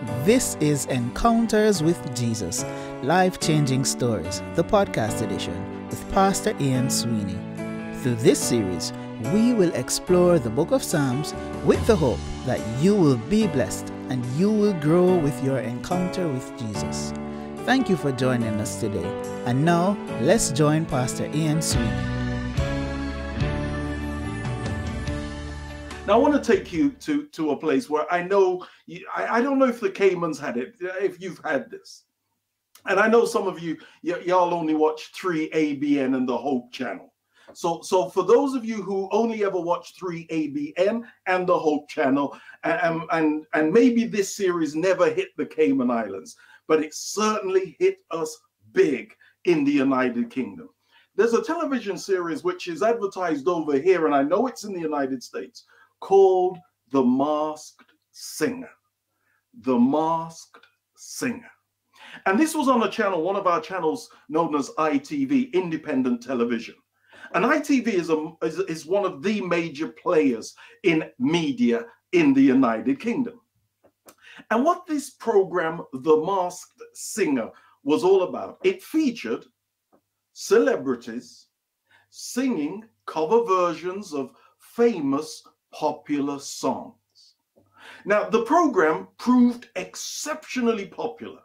This is Encounters with Jesus, Life-Changing Stories, the podcast edition with Pastor Ian Sweeney. Through this series, we will explore the book of Psalms with the hope that you will be blessed and you will grow with your encounter with Jesus. Thank you for joining us today. And now, let's join Pastor Ian Sweeney. Now, I want to take you to a place where I know, I don't know if the Caymans had it, if you've had this. And I know some of y'all only watch 3ABN and the Hope Channel. So for those of you who only ever watch 3ABN and the Hope Channel, and maybe this series never hit the Cayman Islands, but it certainly hit us big in the United Kingdom. There's a television series which is advertised over here, and I know it's in the United States, called The Masked Singer. The Masked Singer. And this was on a channel, one of our channels known as ITV, Independent Television. And ITV is one of the major players in media in the United Kingdom. And what this program, The Masked Singer, was all about, it featured celebrities singing cover versions of famous popular songs. Now, the program proved exceptionally popular.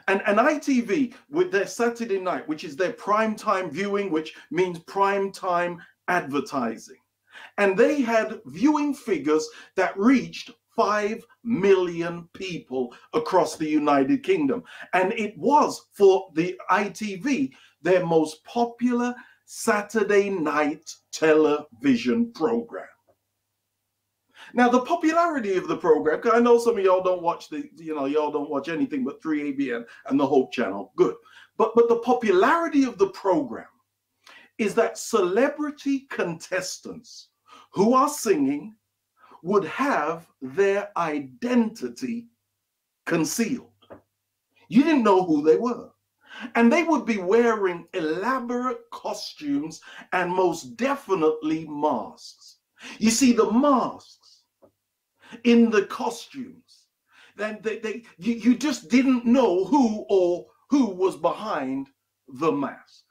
And ITV, with their Saturday night, which is their prime time viewing, which means prime time advertising. And they had viewing figures that reached 5 million people across the United Kingdom. And it was, for the ITV, their most popular Saturday night television program. Now, the popularity of the program, because I know some of y'all don't watch y'all don't watch anything but 3ABN and the Hope Channel. Good. But the popularity of the program is that celebrity contestants who are singing would have their identity concealed. You didn't know who they were. And they would be wearing elaborate costumes and most definitely masks. You see, the masks in the costumes, then you just didn't know who was behind the mask.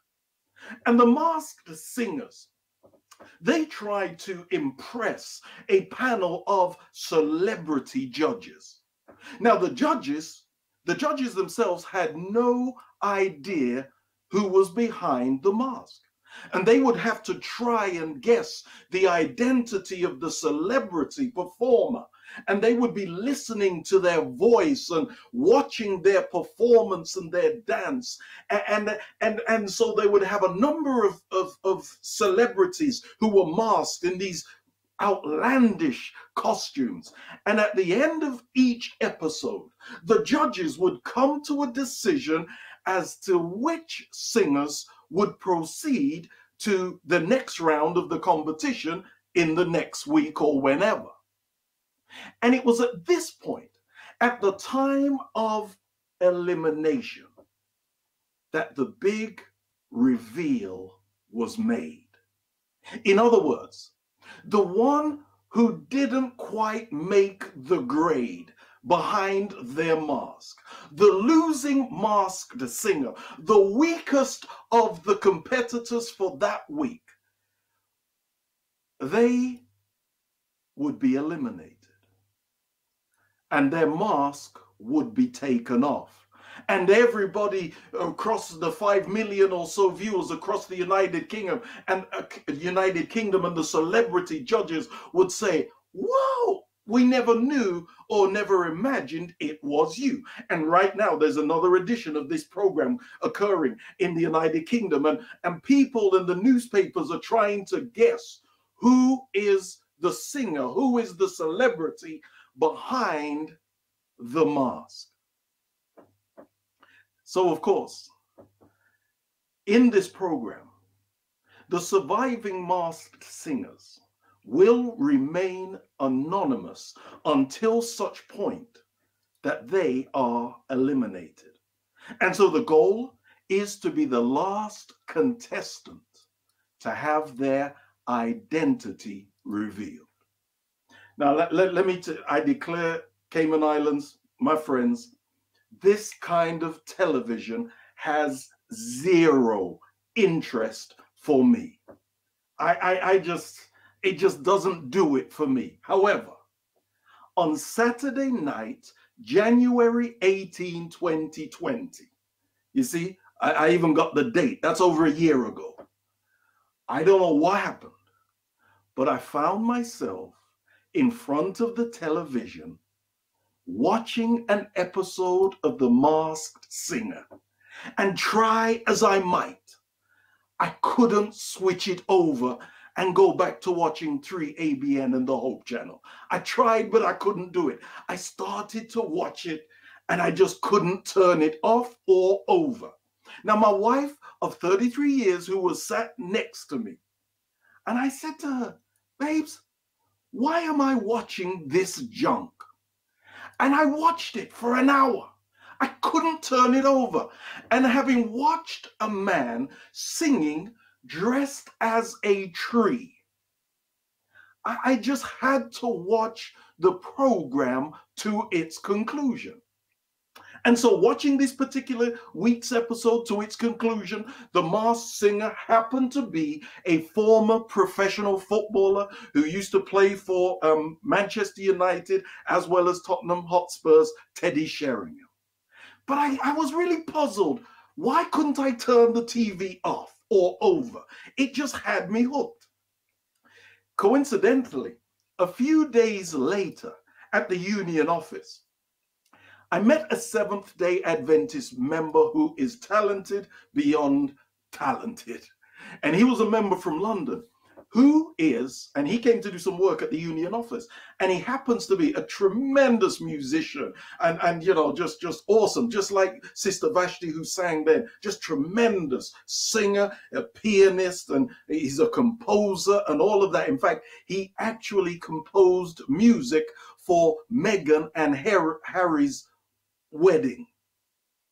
And the masked singers, they tried to impress a panel of celebrity judges. Now, the judges themselves had no idea who was behind the mask. And they would have to try and guess the identity of the celebrity performer. And they would be listening to their voice and watching their performance and their dance. And so they would have a number of celebrities who were masked in these outlandish costumes. And at the end of each episode, the judges would come to a decision as to which singers would proceed to the next round of the competition in the next week or whenever. And it was at this point, at the time of elimination, that the big reveal was made. In other words, the one who didn't quite make the grade behind their mask, the losing masked singer, the weakest of the competitors for that week, they would be eliminated. And their mask would be taken off. And everybody across the 5 million or so viewers across the United Kingdom and the celebrity judges would say, "Whoa, we never knew or never imagined it was you." And right now, there's another edition of this program occurring in the United Kingdom. And people in the newspapers are trying to guess who is the singer, who is the celebrity behind the mask. So, of course, in this program, the surviving masked singers will remain anonymous until such point that they are eliminated. And so the goal is to be the last contestant to have their identity revealed. Now, I declare Cayman Islands my friends, this kind of television has zero interest for me. It just doesn't do it for me. However, on Saturday night, January 18, 2020, you see, I even got the date. That's over a year ago. I don't know what happened, but I found myself in front of the television watching an episode of The Masked Singer. And try as I might, I couldn't switch it over and go back to watching 3ABN and the Hope Channel. I tried, but I couldn't do it. I started to watch it and I just couldn't turn it off or over. Now, my wife of 33 years who was sat next to me, and I said to her, babes, why am I watching this junk? And I watched it for an hour. I couldn't turn it over. And having watched a man singing dressed as a tree, I just had to watch the program to its conclusion. And so watching this particular week's episode to its conclusion, the Masked Singer happened to be a former professional footballer who used to play for Manchester United as well as Tottenham Hotspur's Teddy Sheringham. But I was really puzzled. Why couldn't I turn the TV off or over? It just had me hooked. Coincidentally, a few days later at the union office, I met a Seventh-day Adventist member who is talented beyond talented. And he was a member from London and he came to do some work at the union office. And he happens to be a tremendous musician and you know, just awesome. Just like Sister Vashti who sang then, just tremendous singer, a pianist, and he's a composer and all of that. In fact, he actually composed music for Meghan and Harry's wedding.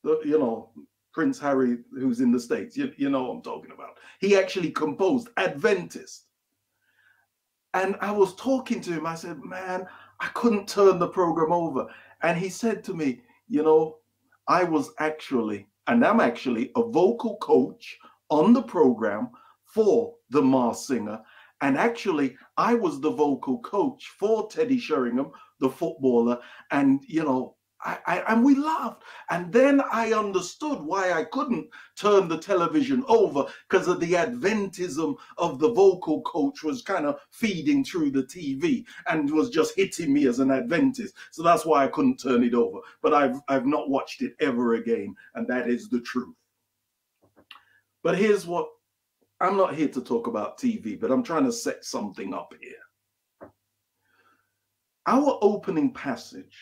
You know, Prince Harry, who's in the States, you know what I'm talking about. He actually composed Adventist. And I was talking to him. I said, man, I couldn't turn the program over. And he said to me, you know, I was actually, and I'm actually a vocal coach on the program for the Masked Singer. And actually, I was the vocal coach for Teddy Sheringham, the footballer. And, you know, and we laughed. And then I understood why I couldn't turn the television over, because of the Adventism of the vocal coach was kind of feeding through the TV and was just hitting me as an Adventist. So that's why I couldn't turn it over. But I've not watched it ever again. And that is the truth. But here's what, I'm not here to talk about TV, but I'm trying to set something up here. Our opening passage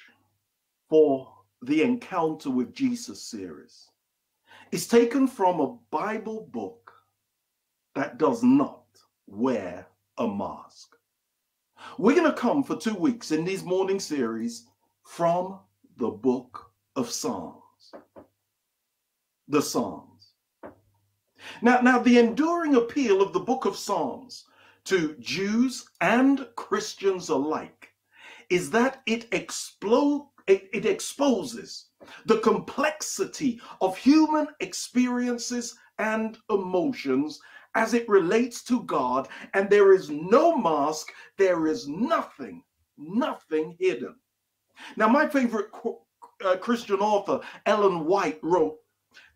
for the Encounter with Jesus series is taken from a Bible book that does not wear a mask. We're going to come for 2 weeks in these morning series from the book of Psalms. The Psalms. Now the enduring appeal of the book of Psalms to Jews and Christians alike is that it exposes the complexity of human experiences and emotions as it relates to God, and there is no mask, there is nothing hidden. Now, my favorite Christian author, Ellen White, wrote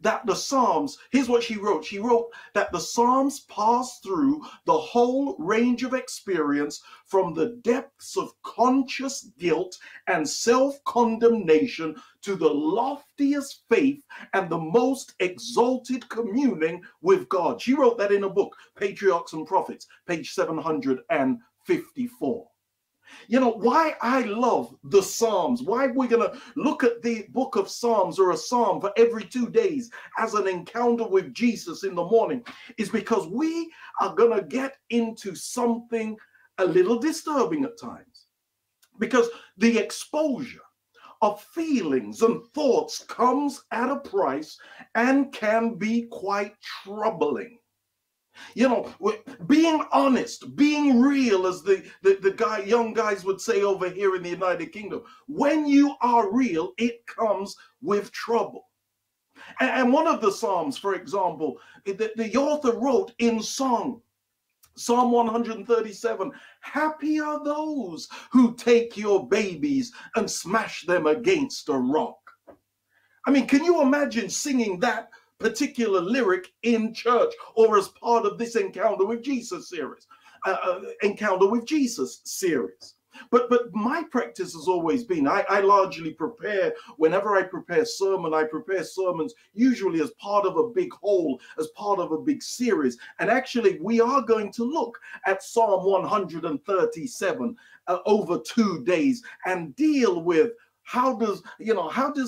that the Psalms, here's what she wrote. She wrote that the Psalms pass through the whole range of experience from the depths of conscious guilt and self-condemnation to the loftiest faith and the most exalted communing with God. She wrote that in a book, Patriarchs and Prophets, page 754. You know, why I love the Psalms, why we're going to look at the book of Psalms or a psalm for every 2 days as an encounter with Jesus in the morning, is because we are going to get into something a little disturbing at times. Because the exposure of feelings and thoughts comes at a price and can be quite troubling. You know, being honest, being real, as the young guys would say over here in the United Kingdom. When you are real, it comes with trouble. And one of the Psalms, for example, the author wrote in song, Psalm 137, happy are those who take your babies and smash them against a rock. I mean, can you imagine singing that particular lyric in church or as part of this Encounter with Jesus series? Encounter with Jesus series. But my practice has always been, I largely prepare, whenever I prepare sermons usually as part of a big whole, as part of a big series. And actually, we are going to look at Psalm 137 over 2 days and deal with how does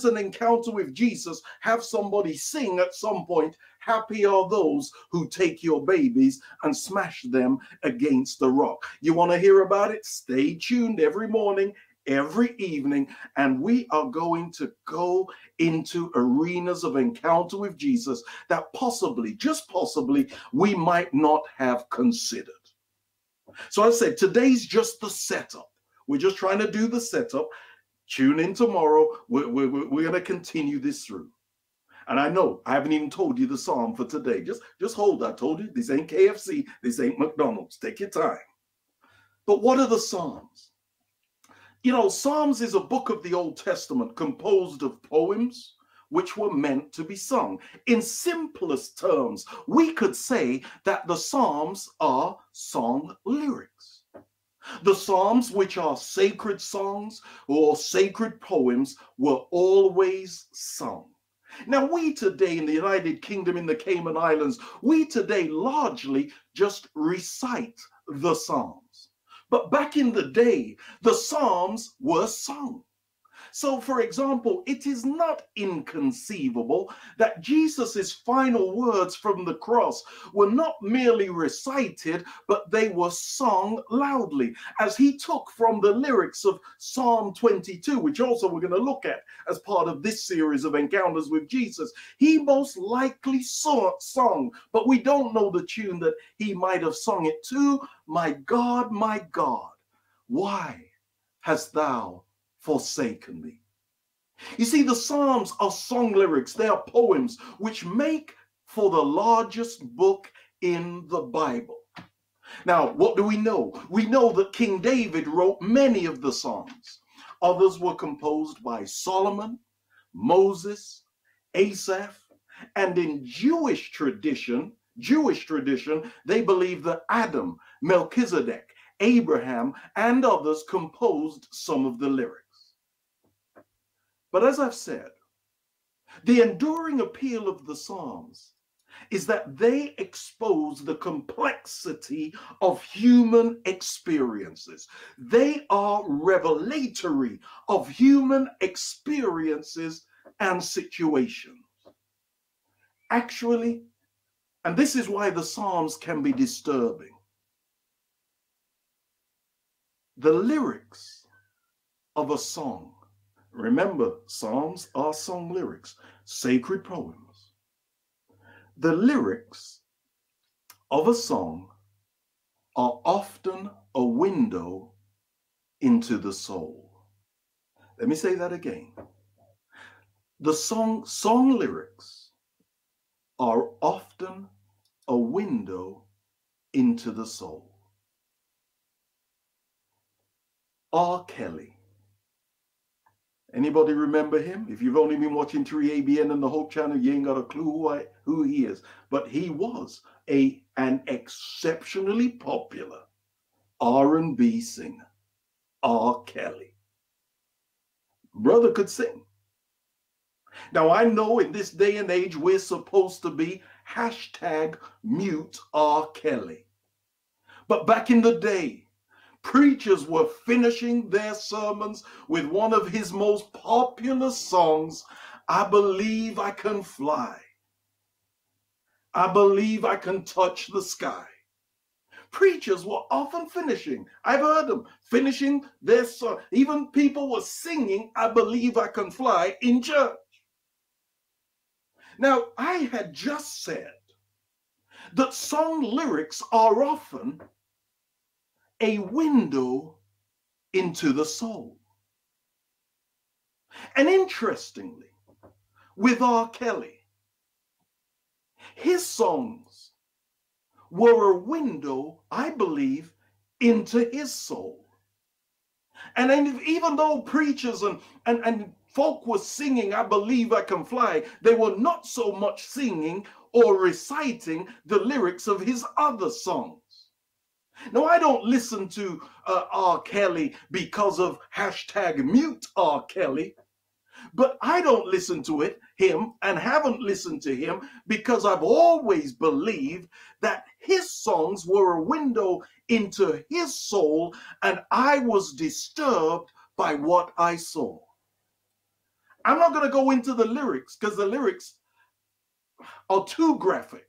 an encounter with Jesus have somebody sing at some point, happy are those who take your babies and smash them against the rock. You want to hear about it? Stay tuned every morning, every evening, and we are going to go into arenas of encounter with Jesus that possibly, just possibly, we might not have considered. So I said, today's just the setup. We're just trying to do the setup. Tune in tomorrow. We're going to continue this through. And I know I haven't even told you the psalm for today. Just hold. I told you this ain't KFC. This ain't McDonald's. Take your time. But what are the Psalms? You know, Psalms is a book of the Old Testament composed of poems which were meant to be sung. In simplest terms, we could say that the Psalms are song lyrics. The Psalms, which are sacred songs or sacred poems, were always sung. Now, we today in the United Kingdom, in the Cayman Islands, we today largely just recite the Psalms. But back in the day, the Psalms were sung. So, for example, it is not inconceivable that Jesus's final words from the cross were not merely recited, but they were sung loudly, as he took from the lyrics of Psalm 22, which also we're going to look at as part of this series of encounters with Jesus. He most likely sung, but we don't know the tune that he might have sung it to. My God, why hast thou forsaken me? You see, the Psalms are song lyrics. They are poems which make for the largest book in the Bible. Now, what do we know? We know that King David wrote many of the Psalms. Others were composed by Solomon, Moses, Asaph, and in Jewish tradition, they believe that Adam, Melchizedek, Abraham, and others composed some of the lyrics. But as I've said, the enduring appeal of the Psalms is that they expose the complexity of human experiences. They are revelatory of human experiences and situations. Actually, and this is why the Psalms can be disturbing, the lyrics of a song, remember, Psalms are song lyrics, sacred poems. The lyrics of a song are often a window into the soul. Let me say that again. The song lyrics are often a window into the soul. R. Kelly. Anybody remember him? If you've only been watching 3ABN and the Hope Channel, you ain't got a clue who he is. But he was an exceptionally popular R&B singer, R. Kelly. Brother could sing. Now, I know in this day and age, we're supposed to be #mute R. Kelly. But back in the day, preachers were finishing their sermons with one of his most popular songs, I Believe I Can Fly. I believe I can touch the sky. Preachers were often finishing, I've heard them, finishing their song. Even people were singing, I Believe I Can Fly in church. Now, I had just said that song lyrics are often a window into the soul. And interestingly, with R. Kelly, his songs were a window, I believe, into his soul. And even though preachers and folk were singing, I Believe I Can Fly, they were not so much singing or reciting the lyrics of his other songs. Now, I don't listen to R. Kelly because of #mute R. Kelly, but I don't listen to him and haven't listened to him because I've always believed that his songs were a window into his soul, and I was disturbed by what I saw. I'm not going to go into the lyrics because the lyrics are too graphic,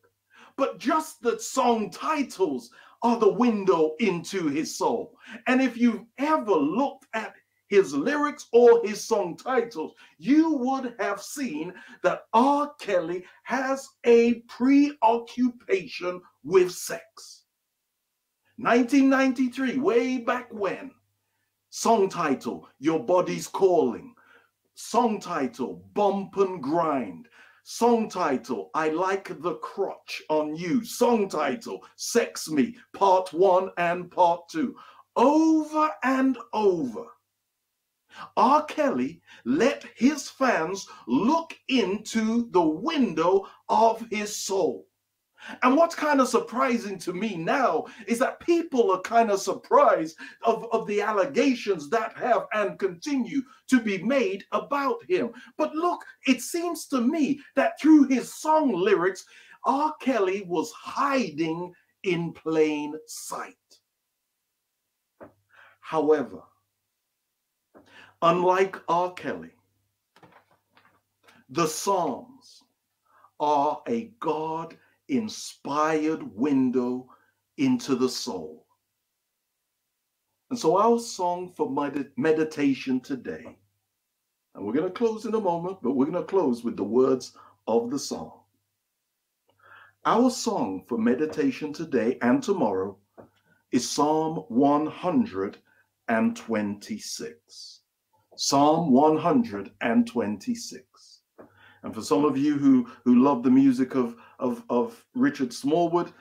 but just the song titles are the window into his soul. And if you've ever looked at his lyrics or his song titles, you would have seen that R. Kelly has a preoccupation with sex. 1993, way back when. Song title, Your Body's Calling. Song title, Bump and Grind. Song title, I Like the Crotch on You. Song title, Sex Me, Part 1 and Part 2. Over and over, R. Kelly let his fans look into the window of his soul. And what's kind of surprising to me now is that people are kind of surprised of the allegations that have and continue to be made about him. But look, it seems to me that through his song lyrics, R. Kelly was hiding in plain sight. However, unlike R. Kelly, the Psalms are a God-inspired window into the soul. And so our song for meditation today, and we're going to close in a moment, but we're going to close with the words of the song. Our song for meditation today and tomorrow is Psalm 126. Psalm 126. And for some of you who love the music of Richard Smallwood,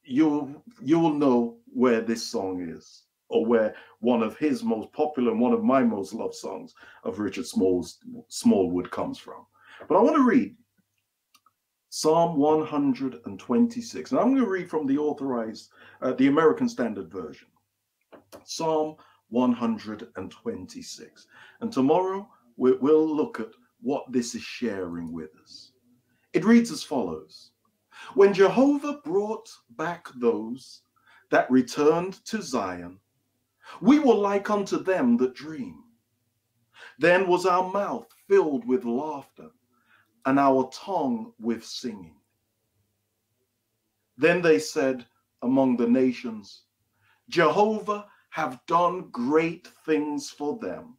you will know where this song is, or where one of his most popular and one of my most loved songs of Richard Smallwood comes from. But I want to read Psalm 126. And I'm going to read from the the American Standard Version. Psalm 126. And tomorrow we'll look at what this is sharing with us. It reads as follows. When Jehovah brought back those that returned to Zion, we were like unto them that dream. Then was our mouth filled with laughter, and our tongue with singing. Then they said among the nations, Jehovah have done great things for them.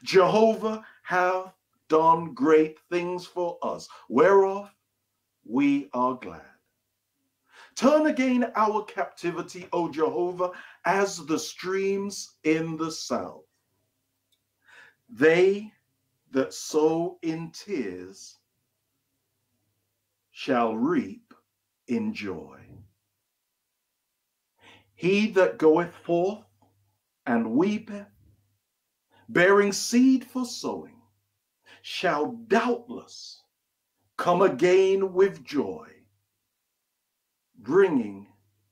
Jehovah hath done great things for us, whereof we are glad. Turn again our captivity, O Jehovah, as the streams in the south. They that sow in tears shall reap in joy. He that goeth forth and weepeth, bearing seed for sowing, shall doubtless come again with joy, bringing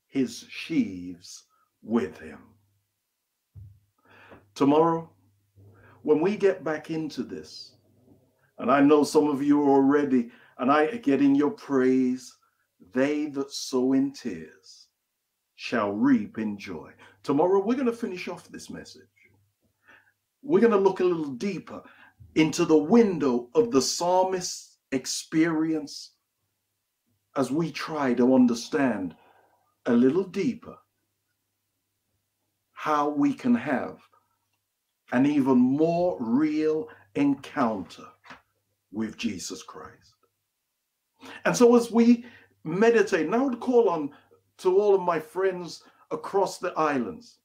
his sheaves with him. Tomorrow, when we get back into this, and I know some of you are already, and I are getting your praise, they that sow in tears shall reap in joy. Tomorrow, we're going to finish off this message. We're going to look a little deeper into the window of the psalmist's experience as we try to understand a little deeper how we can have an even more real encounter with Jesus Christ. And so as we meditate. And I would call on to all of my friends across the islands.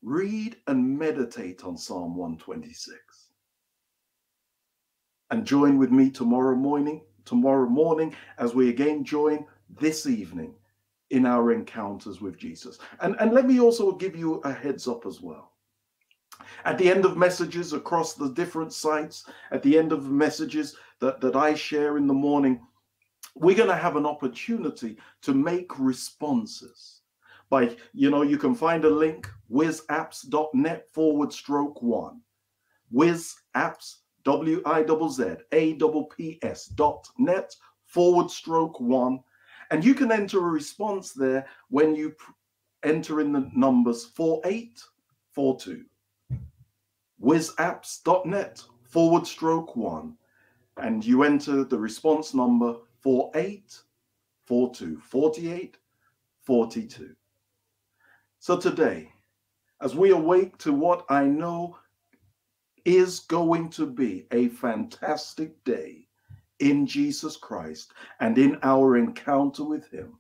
Read and meditate on Psalm 126. And join with me tomorrow morning as we again join this evening in our encounters with Jesus. And let me also give you a heads up as well. At the end of messages across the different sites, at the end of messages that I share in the morning, we're going to have an opportunity to make responses. By, you can find a link, wizapps.net/1. Wizapps, WIZZAPPS.net/1. And you can enter a response there when you enter in the numbers 4842. wizapps.net/1. And you enter the response number 4842. So today, as we awake to what I know is going to be a fantastic day in Jesus Christ and in our encounter with him,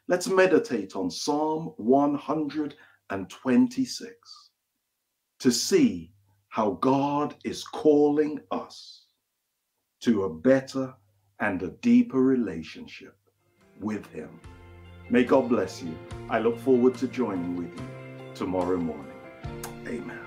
let's meditate on Psalm 126 to see how God is calling us to a better and a deeper relationship with him. May God bless you. I look forward to joining with you tomorrow morning. Amen.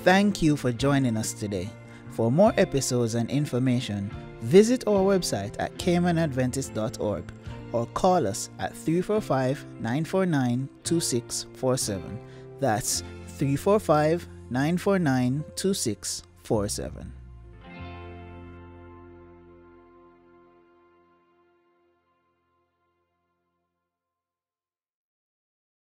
Thank you for joining us today. For more episodes and information, visit our website at caymanadventist.org or call us at 345-949-2647. That's 345-949-2647.